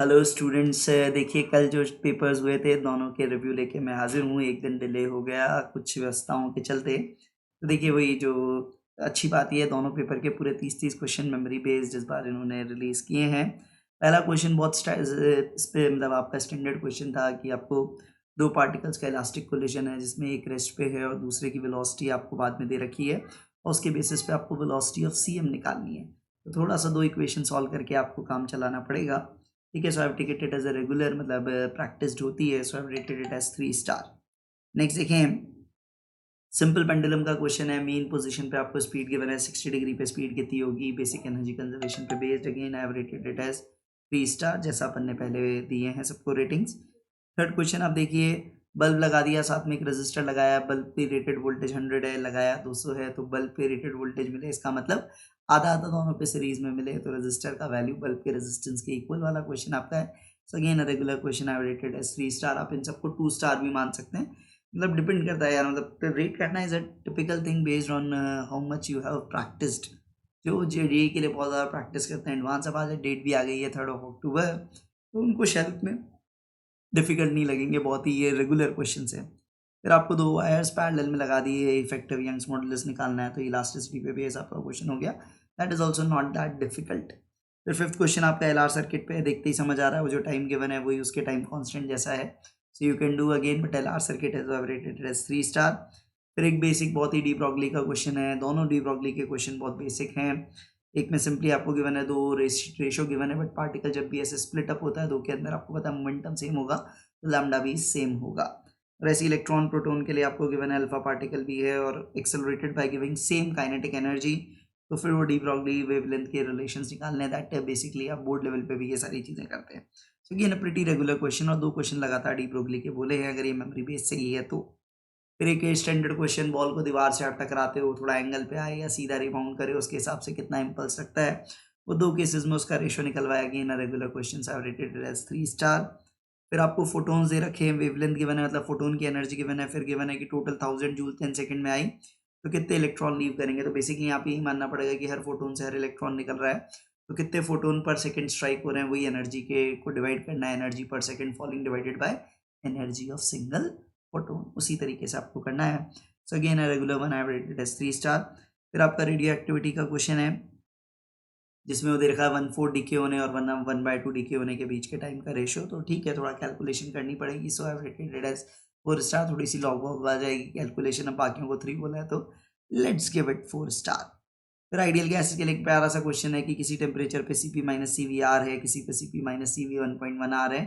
Hello students, देखिए कल जो पेपर्स हुए थे दोनों के रिव्यू लेके मैं हाजिर हूँ। एक दिन डिले हो गया कुछ व्यस्तताओं के चलते। तो देखिए वही जो अच्छी बात ये है, दोनों पेपर के पूरे 30-30 क्वेश्चन मेमोरी बेस्ड इस बार इन्होंने रिलीज़ किए हैं। पहला क्वेश्चन बहुत इस पे मतलब आपका स्टैंडर्ड क्वेश्चन था कि आपको दो पार्टिकल्स का इलास्टिक कोलिजन है जिसमें एक रेस्ट पे है और दूसरे की वेलोसिटी आपको बाद में दे रखी है और उसके बेसिस पे आपको वेलोसिटी ऑफ CM निकालनी है। तो थोड़ा सा दो इक्वेशन सॉल्व करके आपको काम चलाना पड़ेगा। ठीक है, so I have taken it as a regular मतलब प्रैक्टिस्ड होती है, so I have rated it as 3 star. Next देखें, सिंपल पेंडुलम का क्वेश्चन है। मीन पोजीशन पे आपको स्पीड गिवन है, 60 डिग्री पे स्पीड कितनी होगी, बेसिक एनर्जी कंजर्वेशन पे based. Again I have rated it as 3 star, जैसा अपन ने पहले दिए हैं सबको रेटिंग्स। थर्ड क्वेश्चन आप देखिए, बल्ब लगा दिया, साथ में एक रजिस्टर लगाया, बल्ब पे रेटेड वोल्टेज 100 है, लगाया 200 है, तो बल्ब पे रेटेड वोल्टेज मिले, इसका मतलब आधा आधा दोनों पे सीरीज में मिले, तो रजिस्टर का वैल्यू बल्ब के रेजिस्टेंस के इक्वल वाला क्वेश्चन आपका है। So again a regular question I have rated as 3 star. आप इन सबको 2 स्टार भी मान सकते हैं, मतलब डिपेंड करता है यार, मतलब रेट करना is a typical thing based on how much you have practised. जो जेडीए के लिए बहुत ज़्यादा प्रैक्टिस करते हैं, एडवांस अब आज डेट भी आ गई है 3 अक्टूबर, तो उनको शायद उतने डिफिकल्ट नहीं लगेंगे, बहुत ही ये रेगुलर क्वेश्चन है। फिर आपको दो वायर्स पैरेलल में लगा दिए, इफेक्टिव यंग्स मॉडुलस निकालना है, तो इलास्टिसिटी पे बेस आपका क्वेश्चन हो गया। That is also not that difficult. फिर फिफ्थ क्वेश्चन आपका एलआर सर्किट पे है, देखते ही समझ आ रहा है, वो जो टाइम गिवन है वही उसके टाइम कांस्टेंट जैसा है। So you can do again, but LR circuit is rated as 3 star. फिर एक बेसिक बहुत ही डी ब्रॉगली का क्वेश्चन है, दोनों डी ब्रॉगली के क्वेश्चन बहुत बेसिक हैं। एक में सिंपली आपको गिवन है, दो रेशो गिवन है, बट पार्टिकल जब भी ऐसे स्प्लिट अप होता है दो के अंदर, आपको पता है मोमेंटम सेम होगा, तो लैम्डा भी सेम होगा। और ऐसे इलेक्ट्रॉन प्रोटॉन के लिए आपको गिवन है अल्फा पार्टिकल भी है और accelerated by giving same kinetic energy, तो फिर वो डी ब्रॉगली वेवलेंथ के रिलेशंस निकालने हैं। दैट बेसिकली आप बोर्ड लेवल पे भी ये सारी चीज़ें करते हैं। सो ये ना प्रिटी रेगुलर क्वेश्चन, और दो क्वेश्चन लगातार डी ब्रॉगली के बोले हैं, अगर ये मेमोरी बेस सही है तो। फिर एक स्टैंडर्ड क्वेश्चन, बॉल को दीवार से आप टकराते हो, थोड़ा एंगल पे आए या सीधा रिबाउंड करे, उसके हिसाब से कितना इम्पल्स रखता है, वो दो केसेस में उसका रेशो निकलवाया गया in regular question. I rated as 3 star. फिर आपको फोटोन्स दे रखे हैं, वेवलेंथ गिवन है, मतलब फोटोन की एनर्जी गिवन है, फिर गिवन है कि टोटल 1000 जूल 10 सेकंड में आई, तो कितने इलेक्ट्रॉन लीव करेंगे। तो बेसिकली यहाँ पे यही मानना पड़ेगा कि हर फोटोन से हर इलेक्ट्रॉन निकल रहा है, तो कितने फोटोन पर सेकंड स्ट्राइक हो रहे हैं, वही एनर्जी के को डिवाइड करना है, energy per second falling divided by energy of single photon, उसी तरीके से आपको करना है। So again a regular one, I have rated as 3 star. फिर आपका रेडियो एक्टिविटी का क्वेश्चन है, जिसमें वो दे रखा है 1/4 डीके होने और 1/2 डीके होने के बीच के टाइम का रेशियो। तो ठीक है, थोड़ा कैलकुलेशन करनी पड़ेगी। So I rated it as 4 star. थोड़ी सी लॉग वॉग आ जाएगी कैलकुलेशन, अब बाकियों को 3 बोला है तो लेट्स गिव इट 4 स्टार। फिर आइडियल गैसेस के लिए एक प्यारा सा क्वेश्चन है कि किसी टेम्परेचर पे CP माइनस CVR है, किसी पे CP माइनस CV 1.1 आर है,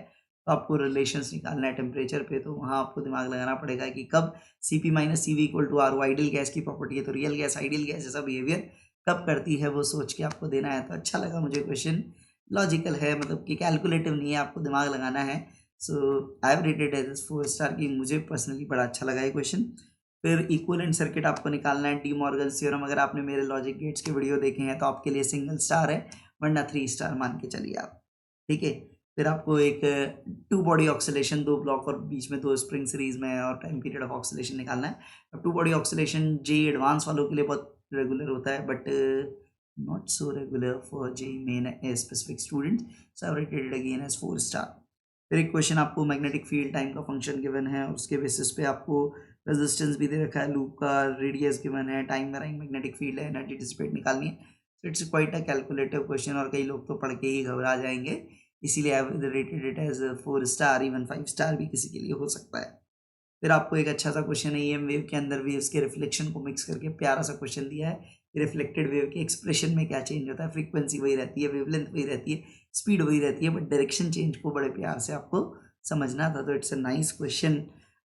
तो आपको रिलेशंस निकालना है टेम्परेचर पे, तो वहाँ आपको दिमाग लगाना पड़ेगा कि कब CP minus CV equal to R, ideal gas की प्रॉपर्टी है, तो रियल गैस आइडियल गैस जैसा बिहेवियर कब करती है वो सोच के आपको देना है। तो अच्छा लगा मुझे क्वेश्चन, लॉजिकल है, मतलब कि कैलकुलेटिव नहीं है, आपको दिमाग लगाना है। So I have rated as 4 star की, मुझे पर्सनली बड़ा अच्छा लगा ये क्वेश्चन। फिर इक्विवेलेंट सर्किट आपको निकालना है, डी मॉर्गन्स थ्योरम, अगर आपने मेरे लॉजिक गेट्स के वीडियो देखे हैं तो आपके लिए सिंगल स्टार है, वरना 3 स्टार मान के चलिए आप। ठीक है, फिर आपको एक टू बॉडी ऑक्सीलेशन, दो ब्लॉक और बीच में दो स्प्रिंग सीरीज में और टाइम पीरियड ऑफ ऑक्सीलेशन निकालना है। अब two body oscillation J advance वालों के लिए बहुत रेगुलर होता है, but not so regular for J main specific student. So I rated it again as 4 star. फिर एक क्वेश्चन आपको मैग्नेटिक फील्ड टाइम का फंक्शन गिवन है, उसके बेसिस पे आपको रेजिस्टेंस भी दे रखा है, लूप का रेडियस गिवन है, टाइम वैराइंग मैग्नेटिक फील्ड है, एनर्जी डिसिपेट निकालनी है। So it's quite a calculative question, और कई लोग तो पढ़ के ही घबरा जाएंगे, इसीलिए I rated it as 4 star, even 5 star भी किसी के लिए हो सकता है। फिर आपको एक अच्छा सा क्वेश्चन है, EM वेव के अंदर वेव्स के रिफ्लेक्शन को मिक्स करके प्यारा सा क्वेश्चन दिया है, रिफ्लेक्टेड वेव के एक्सप्रेशन में क्या चेंज होता है, फ्रीक्वेंसी वही रहती है, वेवलेंथ वही रहती है, स्पीड वही रहती है, बट डायरेक्शन चेंज को बड़े प्यार से आपको समझना था। तो इट्स अ नाइस क्वेश्चन।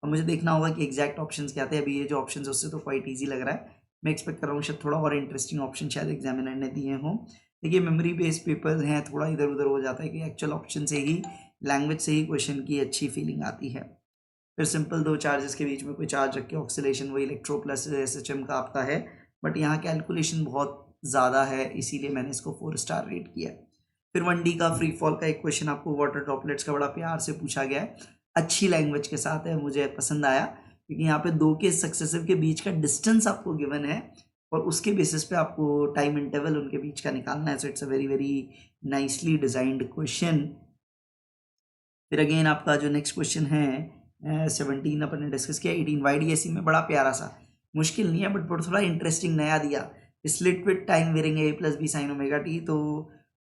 अब मुझे देखना होगा कि एग्जैक्ट ऑप्शंस क्या थे। अभी ये जो ऑप्शन है उससे तो क्वाइट ईजी लग रहा है, मैं एक्सपेक्ट कर रहा हूँ शायद थोड़ा और इंटरेस्टिंग ऑप्शन शायद एग्जामिनर ने दिए हों। देखिए मेमोरी बेस्ड पेपर्स हैं, थोड़ा इधर उधर हो जाता है कि एक्चुअल ऑप्शन से ही, लैंग्वेज से ही क्वेश्चन की अच्छी फीलिंग आती है। फिर सिंपल दो चार्जेस के बीच में कोई चार्ज रख के ऑक्सीलेशन, वही इलेक्ट्रो प्लस SHM का आपका है, बट यहाँ कैलकुलेशन बहुत ज़्यादा है, इसीलिए मैंने इसको 4 स्टार रेट किया। फिर 1D का फ्री फॉल का एक क्वेश्चन आपको वाटर ड्रॉपलेट्स का बड़ा प्यार से पूछा गया है, अच्छी लैंग्वेज के साथ है, मुझे पसंद आया, क्योंकि यहाँ पे दो के सक्सेसिव के बीच का डिस्टेंस आपको गिवन है और उसके बेसिस पे आपको टाइम इंटरवल उनके बीच का निकालना है। So it's a very very nicely designed question. फिर अगेन आपका जो नेक्स्ट क्वेश्चन है 17 अपन ने डिस्कस किया, 18 YDSE में बड़ा प्यारा सा, मुश्किल नहीं है बट थोड़ा इंटरेस्टिंग नया दिया, slit with time varying a plus b sine omega t. तो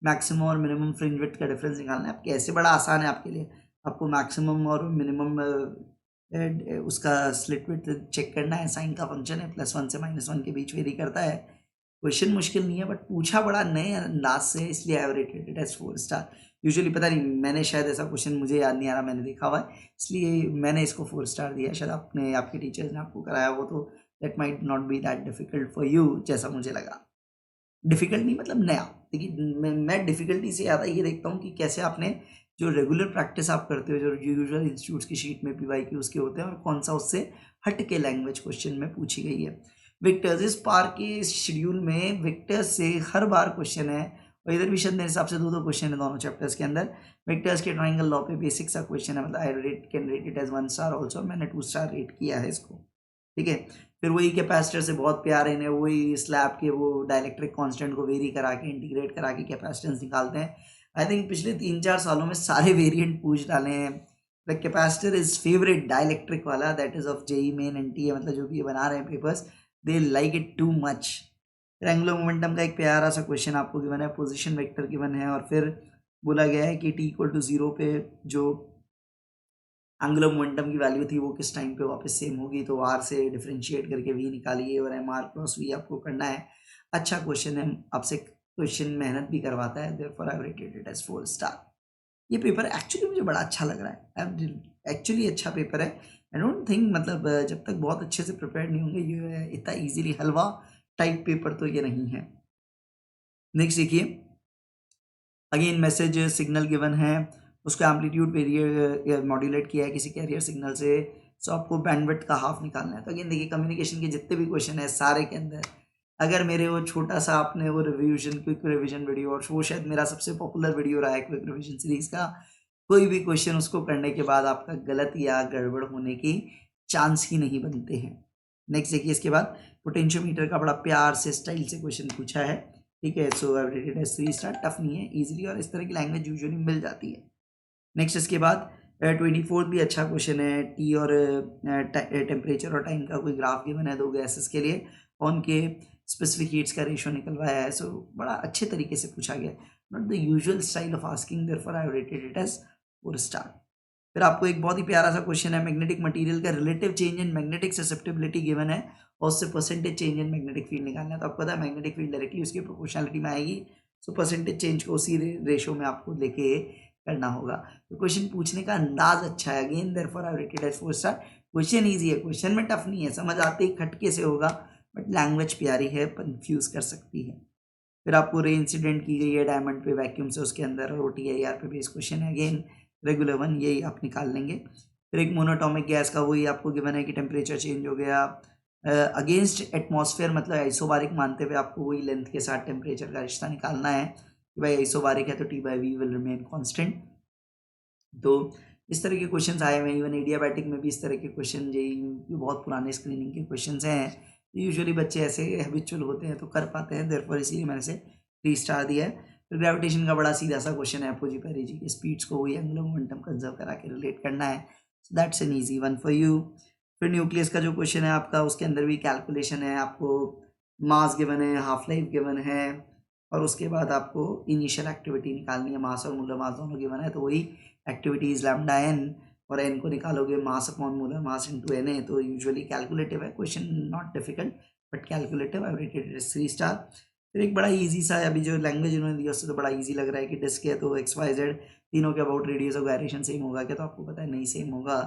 मैक्सिमम और मिनिमम फ्रिंज विड्थ का डिफरेंस निकालना है। अब कैसे, बड़ा आसान है आपके लिए, आपको मैक्सिमम और मिनिमम उसका स्लिट विड्थ चेक करना है। साइन का फंक्शन है, +1 से -1 के बीच वेरी करता है। क्वेश्चन मुश्किल नहीं है बट पूछा बड़ा नए अंदाज से, इसलिए I rated it as 4 star. Usually पता नहीं, मैंने शायद ऐसा क्वेश्चन मुझे याद नहीं आ रहा, मैंने देखा हुआ है इसलिए मैंने इसको 4 स्टार दिया। शायद आपके टीचर्स ने आपको कराया वो, तो that might not be that difficult for you, जैसा मुझे लगा। डिफिकल्ट नहीं मतलब नया। देखिए मैं डिफिकल्टी से ज़्यादा ये देखता हूँ कि कैसे आपने जो रेगुलर प्रैक्टिस आप करते हो, जो यूजुअल इंस्टीट्यूट्स की शीट में PYQ उसके होते हैं, और कौन सा उससे हट के लैंग्वेज क्वेश्चन में पूछी गई है। विक्टर्स, इस पार के शेड्यूल में विक्टर्स से हर बार क्वेश्चन है, और इधर भी शायद मेरे हिसाब से 2 क्वेश्चन है दोनों चैप्टर्स के अंदर। विक्टर्स के ट्राइंगल लॉ पे बेसिक सा क्वेश्चन है, मतलब I can rate it as 1 star also, मैंने 2 स्टार रेट किया है इसको, ठीक है। फिर वही कैपेसिटर से बहुत प्यार इन्हें, वही स्लैब के वो डाइलेक्ट्रिक कांस्टेंट को वेरी करा के, इंटीग्रेट करा के कैपेसिटेंस निकालते हैं। आई थिंक पिछले 3-4 सालों में सारे वेरिएंट पूछ डाले हैं। The capacitor is favourite dielectric वाला, that is of JEE Main NTA, मतलब जो भी ये बना रहे हैं papers, they like it too much. फिर एंगुलर मोमेंटम का एक प्यारा सा क्वेश्चन आपको गिवन है, पोजिशन वेक्टर गिवन है, और फिर बोला गया है कि t=0 पे जो एंगुलर मोमेंटम की वैल्यू थी वो किस टाइम पे वापस सेम होगी, तो r से डिफरेंशिएट करके v निकालिए, और mr क्रॉस v आपको करना है। अच्छा क्वेश्चन है, आपसे क्वेश्चन मेहनत भी करवाता है, therefore I rated it as 4 star. ये पेपर एक्चुअली मुझे बड़ा अच्छा लग रहा है, एक्चुअली अच्छा पेपर है। आई डोंट थिंक, मतलब जब तक बहुत अच्छे से प्रिपेयर नहीं होंगे ये इतना इजीली हलवा टाइप पेपर तो ये नहीं है। नेक्स्ट देखिए, अगेन मैसेज सिग्नल गिवन है, उसको एम्पलीट्यूड वेरिएट मॉड्यूलेट किया है किसी कैरियर सिग्नल से, सो आपको बैंडविड्थ का हाफ निकालना है। तो अगेन देखिए, कम्युनिकेशन के जितने भी क्वेश्चन है सारे के अंदर, अगर मेरे वो छोटा सा आपने वो क्विक रिवीजन वीडियो, और वो शायद मेरा सबसे पॉपुलर वीडियो रहा है क्विक रिवीजन सीरीज का, कोई भी क्वेश्चन उसको करने के बाद आपका गलत या गड़बड़ होने की चांस ही नहीं बनते हैं। नेक्स्ट देखिए, इसके बाद पोटेंशियोमीटर का बड़ा प्यार से स्टाइल से क्वेश्चन पूछा है, ठीक है। So I rated as 3 star, tough नहीं है, इजीली, और इस तरह की लैंग्वेज यूजुअली मिल जाती है। नेक्स्ट इसके बाद 24th भी अच्छा क्वेश्चन है, टी और टेम्परेचर और टाइम का कोई ग्राफ गिवन है 2 गैसेस के लिए, उनके स्पेसिफिक हीट्स का रेशियो निकलवाया है। सो बड़ा अच्छे तरीके से पूछा गया, not the usual style of asking, therefore I rated it as 4 star. फिर आपको एक बहुत ही प्यारा सा क्वेश्चन है, मैग्नेटिक मटेरियल का relative change in magnetic susceptibility given है, और उससे percentage change in magnetic field निकालना है। तो आपको पता है मैग्नेटिक फील्ड डायरेक्टली उसकी प्रोपोर्शनलिटी में आएगी, सो परसेंटेज चेंज को उसी रेशो में आपको लेके करना होगा। तो क्वेश्चन पूछने का अंदाज अच्छा है, again therefore I rated as 4 star. Question easy है, क्वेश्चन में टफ नहीं है, समझ आते ही खटके से होगा, बट लैंग्वेज प्यारी है, कंफ्यूज कर सकती है। फिर आपको रे इंसिडेंट की गई है डायमंड पे वैक्यूम से, उसके अंदर, और OTIR पे बेस क्वेश्चन है, अगेन रेगुलर वन, यही आप निकाल लेंगे। फिर एक मोनोटॉमिक गैस का वही आपको गिवन है कि टेम्परेचर चेंज हो गया अगेंस्ट एटमॉस्फेयर, मतलब आइसोबारिक मानते हुए आपको वही लेंथ के साथ टेम्परेचर का रिश्ता निकालना है कि भाई आइसोबारिक है तो T/V विल रिमेन कॉन्स्टेंट। तो इस तरह के क्वेश्चन आए हुए हैं, इवन एडियाबैटिक में भी इस तरह के क्वेश्चन, जो बहुत पुराने स्क्रीनिंग के क्वेश्चन हैं, यूजुअली बच्चे ऐसे हैबिचुअल होते हैं तो कर पाते हैं, देयरफॉर इसीलिए मैंने से 3 स्टार दिया है। फिर ग्रेविटेशन का बड़ा सीधा सा क्वेश्चन है, अपोजी पेरी जी के स्पीड्स को वही एंगुलर मोमेंटम कंजर्व करा के रिलेट करना है, so that's an easy one for you. फिर न्यूक्लियस का जो क्वेश्चन है आपका, उसके अंदर भी कैलकुलेशन है, आपको मास गिवन है, हाफ लाइफ गिवन है, और उसके बाद आपको इनिशियल एक्टिविटी निकालनी है, मास और मोलर मास दोनों गिवन है, तो वही एक्टिविटीज लैम्डा एन, और एन को निकालोगे mass upon molar mass into Na, तो यूजुअली कैलकुलेटिव है question, not difficult but calculative, I rated it 3 star. फिर एक बड़ा इजी सा है, अभी जो लैंग्वेज उन्होंने दिया उससे तो बड़ा इजी लग रहा है कि डिस्क है तो XYZ तीनों के about radius of gyration same होगा क्या, तो आपको पता है नहीं सेम होगा,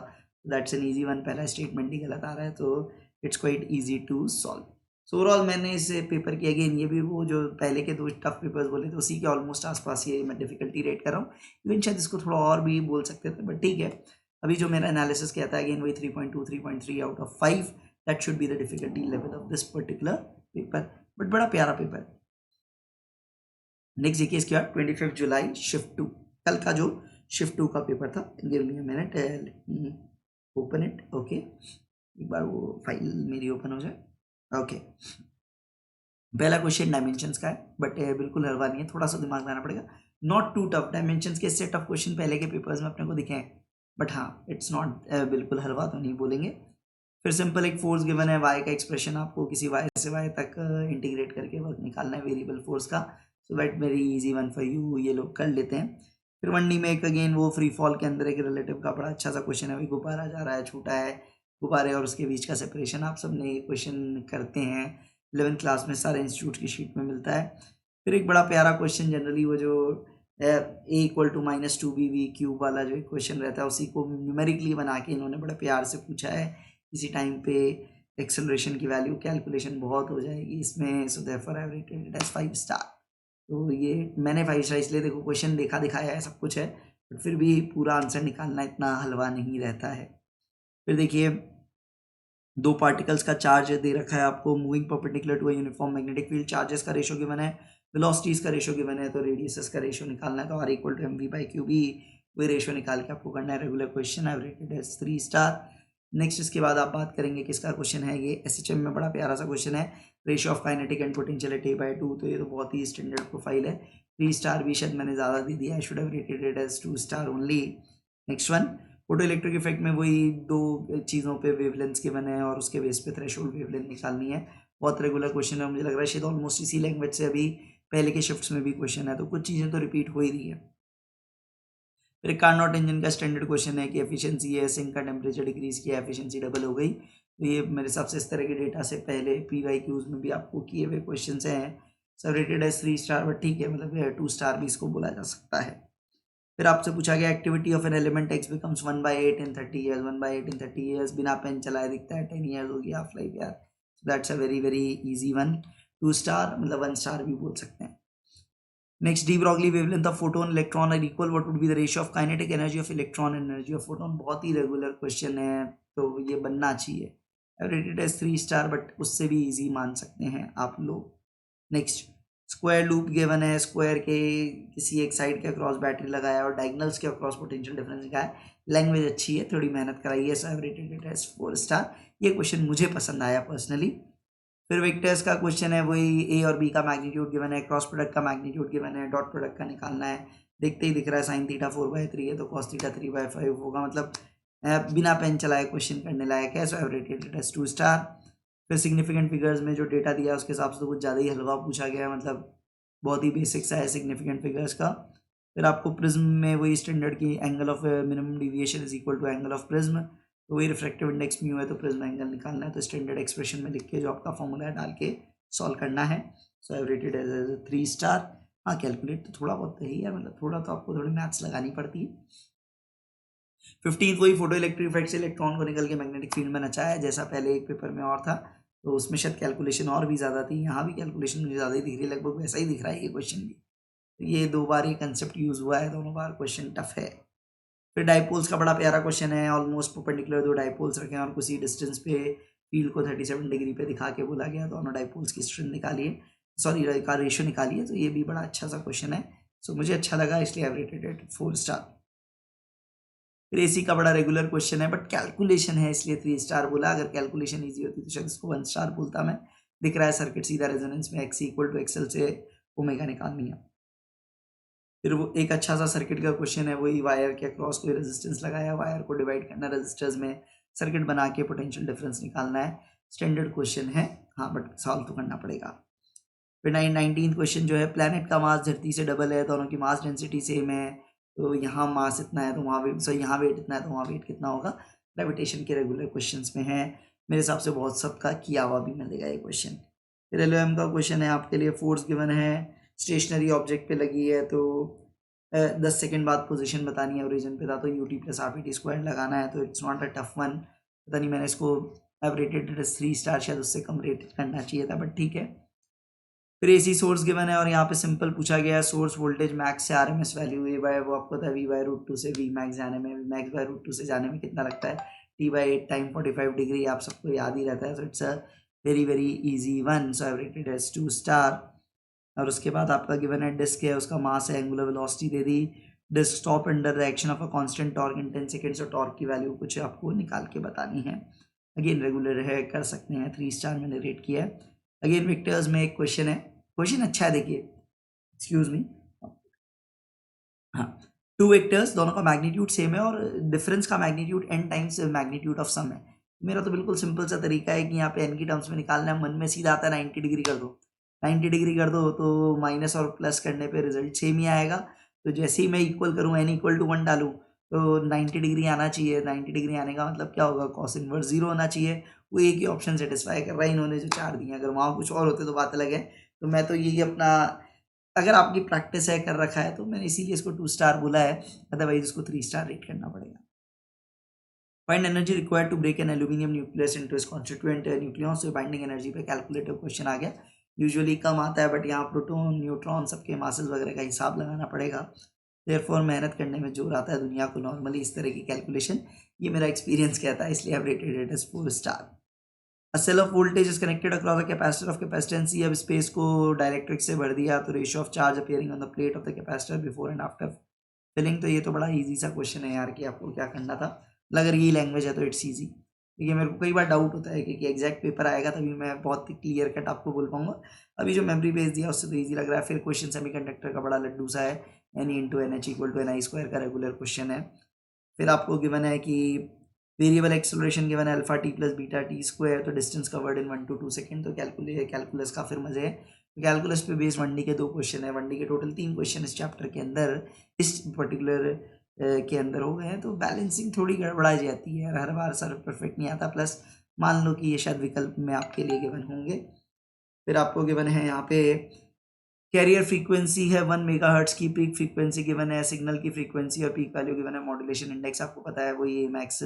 दैट्स एन ईजी वन। पहला स्टेटमेंट ही गलत आ रहा है, तो it's quite easy to solve. So overall मैंने इस पेपर की, अगेन ये भी वो जो पहले के 2 टफ पेपर्स बोले थे उसी के ऑलमोस्ट आसपास ये मैं डिफिकल्टी रेट कर रहा हूँ, इवन शायद इसको थोड़ा और भी बोल सकते थे, बट ठीक है। अभी जो मेरा एनालिसिस कहता है अगेन वही 3.2 3.3 out of 5, that should be the difficulty level of this particular paper, but बड़ा प्यारा पेपर। नेक्स्ट देखिए, इसके बाद 25 जुलाई शिफ्ट 2, कल का जो शिफ्ट 2 का पेपर था, give me a minute, let me open it, okay, एक बार वो फाइल मेरी ओपन हो जाए, ओके। पहला क्वेश्चन डायमेंशंस का है, बट बिल्कुल हलवा नहीं है, थोड़ा सा दिमाग लगाना पड़ेगा, नॉट टू टफ, डायमेंशंस के इससे टफ क्वेश्चन पहले के पेपर्स में अपने को दिखे हैं, बट हाँ इट्स नॉट बिल्कुल हलवा तो नहीं बोलेंगे। फिर सिंपल एक फोर्स गिवन है, वाई का एक्सप्रेशन आपको किसी वाई से वाई तक इंटीग्रेट करके वर्क निकालना है वेरिएबल फोर्स का, so that very easy one for you, ये लोग कर लेते हैं। फिर 1D में एक अगेन वो फ्री फॉल के अंदर एक रिलेटिव का बड़ा अच्छा सा क्वेश्चन है, वही गुब्बारा जा रहा है, छूटा है गुब्बारे और उसके बीच का सेपरेशन, आप सब ने ये क्वेश्चन करते हैं 11th क्लास में, सारे इंस्टीट्यूट की शीट में मिलता है। फिर एक बड़ा प्यारा क्वेश्चन जनरली वो जो a=-2bv क्यूब वाला जो क्वेश्चन रहता है, उसी को न्यूमेरिकली बना के इन्होंने बड़े प्यार से पूछा है। इसी टाइम पे एक्सेलरेशन की वैल्यू कैलकुलेशन बहुत हो जाएगी इसमें, so therefore I have rated it as 5 star. तो ये मैंने 5 स्टार इसलिए, देखो क्वेश्चन देखा दिखाया है, सब कुछ है, बट फिर भी पूरा आंसर निकालना इतना हलवा नहीं रहता है। फिर देखिए 2 पार्टिकल्स का चार्ज दे रखा है आपको, moving perpendicular to a uniform magnetic field, charges का रेशियो गिवन है, वेलोसिटीज का रेशियो गिवन है, तो रेडियसेस का रेशियो निकालना है, तो r=mv/qb, वही रेशियो निकाल के आपको करना है। रेगुलर क्वेश्चन है, रेटेड एज 3 स्टार। नेक्स्ट इसके बाद आप बात करेंगे किसका क्वेश्चन है, ये SHM में बड़ा प्यारा सा क्वेश्चन है, ratio of kinetic and potential at a/2, तो ये तो बहुत ही स्टैंडर्ड प्रोफाइल है। 3 स्टार भी शायद मैंने ज़्यादा दे दिया, I should have rated it as 2 star only. Next one, photo electric effect में वही 2 चीज़ों पे वेवलेंथ्स गिवन है और उसके बेस पे थ्रेशोल्ड वेवलेंथ निकालनी है। बहुत रेगुलर क्वेश्चन है, मुझे लग रहा है शायद ऑलमोस्ट इसी लैंग्वेज से अभी पहले के शिफ्ट्स में भी क्वेश्चन है, तो कुछ चीज़ें तो रिपीट हो ही रही है। फिर एक कार्नोट इंजन का स्टैंडर्ड क्वेश्चन है कि एफिशिएंसी है, सिंक का टेम्परेचर डिक्रीज किया, एफिशिएंसी डबल हो गई, तो ये मेरे हिसाब से इस तरह के डेटा से पहले PYQs में भी आपको किए हुए क्वेश्चन हैं। सब रेटेड है 3 स्टार, बट ठीक है, मतलब 2 स्टार भी इसको बोला जा सकता है। फिर आपसे पूछा गया activity of an element X becomes 1/8 in 30 years, 1/8 in 30 years, बिना पेन चलाए दिखता है, 10 ईयर्स होगी हाफ लाइफ यार, that's a very very easy one, 2 star, मतलब 1 स्टार भी बोल सकते हैं। Next, de Broglie wavelength of photon electron are equal, what would be the ratio of kinetic energy of electron and energy of photon, बहुत ही regular question है, तो ये बनना चाहिए। रेटेड एज 3 स्टार, बट उससे भी इजी मान सकते हैं आप लोग। नेक्स्ट, स्क्वायर लूप गिवन है, स्क्वायर के किसी एक साइड के अक्रॉस बैटरी लगाया और डायगनल्स के अक्रॉस पोटेंशियल डिफरेंस निकाला, लैंग्वेज अच्छी है, थोड़ी मेहनत कराई है, so I have rated it as 4 star, ये क्वेश्चन मुझे पसंद आया पर्सनली। फिर वेक्टर्स का क्वेश्चन है, वही A और B का मैग्नीट्यूड गिवन है, क्रॉस प्रोडक्ट का मैग्नीट्यूड गिवन है, डॉट प्रोडक्ट का निकालना है, देखते ही दिख रहा है साइन थीटा 4/3 है, तो कॉस थीटा 3/5 होगा, मतलब बिना पेन चलाए क्वेश्चन करने लायक है, so I have rated it as 2 star. फिर सिग्निफिकेंट फिगर्स में जो डेटा दिया है उसके हिसाब से तो कुछ ज़्यादा ही हलवा पूछा गया है, मतलब बहुत ही बेसिक सा है सिग्निफिकेंट फिगर्स का। फिर आपको प्रिज्म में वही स्टैंडर्ड की angle of minimum deviation is equal to angle of prism, तो वही रिफ्रैक्टिव इंडेक्स म्यू है, तो प्रिज्म एंगल निकालना है, तो स्टैंडर्ड एक्सप्रेशन में लिख के जो आपका फॉर्मूला है डाल के सॉल्व करना है, so I rated as 3 star. हाँ, कैलकुलेट तो थोड़ा बहुत ही है, मतलब थोड़ा तो आपको थोड़ी मैथ्स लगानी पड़ती है। 15th, वही फोटो इलेक्ट्रिक इफेक्ट से इलेक्ट्रॉन को निकल के मैग्नेटिक फील्ड में नचाया, जैसा पहले एक पेपर में और था, तो उसमें शायद कैलकुलेशन और भी ज़्यादा थी, यहाँ भी कैलकुलेशन मुझे ज़्यादा ही दिख रही है, लगभग वैसा ही दिख रहा है ये क्वेश्चन भी, तो ये 2 बार ये कंसेप्ट यूज़ हुआ है, दोनों बार क्वेश्चन टफ है। फिर डाइपोल्स का बड़ा प्यारा क्वेश्चन है, ऑलमोस्ट परपेंडिकुलर 2 डाइपोल्स रखे हैं और कुछ डिस्टेंस पे फील्ड को 37 डिग्री पे दिखा के बोला गया, दोनों डाइपोल्स की स्ट्रेंथ निकालिए, सॉरी का रेशियो निकालिए, तो ये भी बड़ा अच्छा सा क्वेश्चन है, सो मुझे अच्छा लगा, इसलिए आई रेटेड इट 4 स्टार। फिर AC का बड़ा रेगुलर क्वेश्चन है, बट कैलकुलेशन है इसलिए 3 स्टार बोला, अगर कैलकुलेशन ईजी होती तो शायद इसको 1 स्टार बोलता मैं। दिख रहा है सर्किट सीधा रेजोनेंस में, X=XL से ओमेगा निकालनी है। फिर वो एक अच्छा सा सर्किट का क्वेश्चन है, वही वायर के अक्रॉस कोई रेजिस्टेंस लगाया, वायर को डिवाइड करना रेजिस्टर्स में, सर्किट बना के पोटेंशियल डिफरेंस निकालना है, स्टैंडर्ड क्वेश्चन है, हाँ बट सॉल्व तो करना पड़ेगा। फिर 19th क्वेश्चन जो है, प्लैनेट का मास धरती से डबल है, दोनों की मास डेंसिटी सेम है, तो यहाँ मास इतना है तो वहाँ वेट, सो यहाँ वेट इतना है तो वहाँ वेट कितना होगा, ग्रेविटेशन के रेगुलर क्वेश्चंस में है, मेरे हिसाब से बहुत सबका किया हुआ भी मिलेगा ये क्वेश्चन। फिर LOM का क्वेश्चन है आपके लिए, फोर्स गिवन है, स्टेशनरी ऑब्जेक्ट पे लगी है, तो 10 सेकेंड बाद पोजीशन बतानी है, ओरिजिन पे था तो UT+RPT² लगाना है, तो it's not a tough one, पता नहीं मैंने इसको रेटेड 3 स्टार, शायद उससे कम रेट करना चाहिए था, बट ठीक है। फिर AC सोर्स गिवन है और यहाँ पे सिंपल पूछा गया है, सोर्स वोल्टेज मैक्स से RMS वैल्यू A/, वो आपको था V/√2 से V मैक्स जाने में, V max/√2 से जाने में कितना लगता है, T/8 टाइम 45 डिग्री, आप सबको याद ही रहता है, so it's a very very easy one, so I rated as 2 star. और उसके बाद आपका गिवन है डिस्क है, उसका मास है, एंगुलर वेलोसिटी दे दी, disc stop under the action of a constant torque in 10 seconds, और टॉर्क की वैल्यू कुछ आपको निकाल के बतानी है, अगेन रेगुलर है, कर सकते हैं, 3 स्टार मैंने रेट किया है। अगेन विक्टर्स में एक क्वेश्चन है, क्वेश्चन अच्छा है, देखिए, एक्सक्यूज मी, हाँ, 2 वेक्टर्स दोनों का मैग्नीट्यूड सेम है और डिफरेंस का magnitude n times magnitude of sum है। मेरा तो बिल्कुल सिंपल सा तरीका है कि यहाँ पे n की टर्म्स में निकालना है, मन में सीधा आता है 90 डिग्री कर दो। 90 डिग्री कर दो तो माइनस और प्लस करने पे रिजल्ट सेम ही आएगा। तो जैसे ही मैं इक्वल करूँ n इक्वल टू 1 डालूँ तो 90 डिग्री आना चाहिए। 90 डिग्री आने का मतलब क्या होगा, कॉस इनवर्स 0 होना चाहिए। वो एक ही ऑप्शन सेटिस्फाई कर रहा है इन्होंने जो 4 दिए हैं। अगर वहाँ कुछ और होते तो बात अलग है। तो मैं तो यही अपना, अगर आपकी प्रैक्टिस है, कर रखा है, तो मैंने इसीलिए इसको 2 स्टार बोला है, अदरवाइज इसको 3 स्टार रेट करना पड़ेगा। Find energy required to break an aluminium nucleus into its constituent nucleons. तो बाइंडिंग एनर्जी पे कैलकुलेटिव क्वेश्चन आ गया। यूजुअली कम आता है, बट यहाँ प्रोटॉन न्यूट्रॉन सबके मासेस वगैरह का हिसाब लगाना पड़ेगा। देयरफॉर मेहनत करने में जोर आता है दुनिया को नॉर्मली इस तरह की कैलकुलेशन। ये मेरा एक्सपीरियंस कहता है, इसलिए I rated it as 4 star. A cell of voltage is connected across a capacitor of capacitance C। अब स्पेस को डायरेक्ट्रिक से भर दिया तो ratio of charge appearing on the plate of the capacitor before and after filling. तो ये तो बड़ा इजी सा क्वेश्चन है यार कि आपको क्या करना था। अगर ये लैंग्वेज है तो इट्स इजी। देखिए मेरे को कई बार डाउट होता है कि एग्जैक्ट पेपर आएगा तभी मैं बहुत क्लियर कट आपको बोल पाऊंगा। अभी जो मेमोरी बेस दिया उससे तो ईजी लग रहा है। फिर क्वेश्चन सेमीकंडक्टर का बड़ा लड्डू सा है, n into n h equal to n i square का रेगुलर क्वेश्चन है। फिर आपको गिवन है कि वेरिएबल एक्सेलरेशन गिवन है alpha t plus beta t square, तो distance covered in 1 to 2 second. तो कैलकुलस का फिर मजे है। तो कैलकुलस पे बेस 1D के 2 क्वेश्चन है। 1D के टोटल 3 क्वेश्चन इस चैप्टर के अंदर, इस पर्टिकुलर के अंदर हो गए हैं। तो बैलेंसिंग थोड़ी गड़बड़ा जाती है, हर बार सर परफेक्ट नहीं आता। प्लस मान लो कि ये शायद विकल्प में आपके लिए गिवन होंगे। फिर आपको गिवन है यहाँ पे कैरियर फ्रीक्वेंसी है 1 मेगाहर्ट्ज की, पीक फ्रीक्वेंसी गिवन है, सिग्नल की फ्रीक्वेंसी और पीक वैल्यू गिवन है, मॉड्यूलेशन इंडेक्स आपको पता है वही a max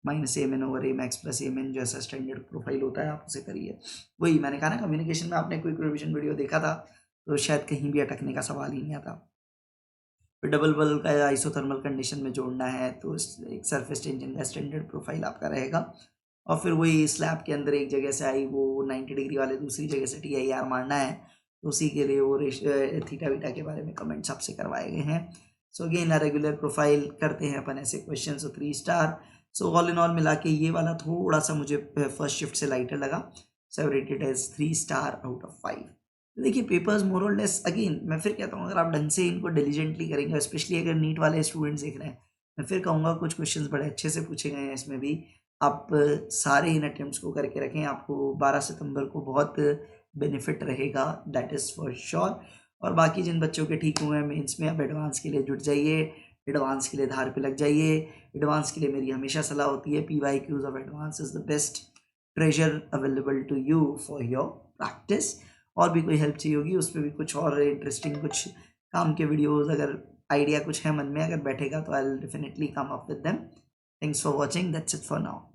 minus m n over a max plus m n, जैसा स्टैंडर्ड प्रोफाइल होता है आप उसे करिए। वही मैंने कहा ना, कम्युनिकेशन में आपने कोई रिविजन वीडियो देखा था तो शायद कहीं भी अटकने का सवाल ही नहीं आता। फिर डबल बल का आइसोथर्मल कंडीशन में जोड़ना है तो एक सरफेस टेंशन का स्टैंडर्ड प्रोफाइल आपका रहेगा। और फिर वही स्लैब के अंदर एक जगह से आई वो 90 डिग्री वाले दूसरी जगह से TIR मारना है, तो उसी के लिए वो थीटा वीटा के बारे में कमेंट्स आपसे करवाए गए हैं। सो अगेन रेगुलर प्रोफाइल करते हैं अपन ऐसे question. So 3 star. So all in all मिला के ये वाला थोड़ा सा मुझे फर्स्ट शिफ्ट से लाइटर लगा। So rated as 3 star out of 5। देखिए पेपर्स मोर और लेस, अगेन मैं फिर कहता हूँ, अगर आप ढंग से इनको डिलीजेंटली करेंगे, स्पेशली अगर नीट वाले स्टूडेंट्स देख रहे हैं, मैं फिर कहूँगा कुछ क्वेश्चंस बड़े अच्छे से पूछे गए हैं इसमें भी। आप सारे इन अटेम्प्ट्स को करके रखें, आपको 12 सितंबर को बहुत बेनिफिट रहेगा, दैट इज़ फॉर श्योर। और बाकी जिन बच्चों के ठीक हुए हैं मेंस में, अब एडवांस के लिए जुट जाइए, एडवांस के लिए धार पे लग जाइए। एडवांस के लिए मेरी हमेशा सलाह होती है, PYQs of advance is the best treasure available to you for your practice. और भी कोई हेल्प चाहिए होगी, उस पर भी कुछ और इंटरेस्टिंग कुछ काम के वीडियोस, अगर आइडिया कुछ है मन में, अगर बैठेगा तो I will definitely come up with them. Thanks for watching, that's it for now.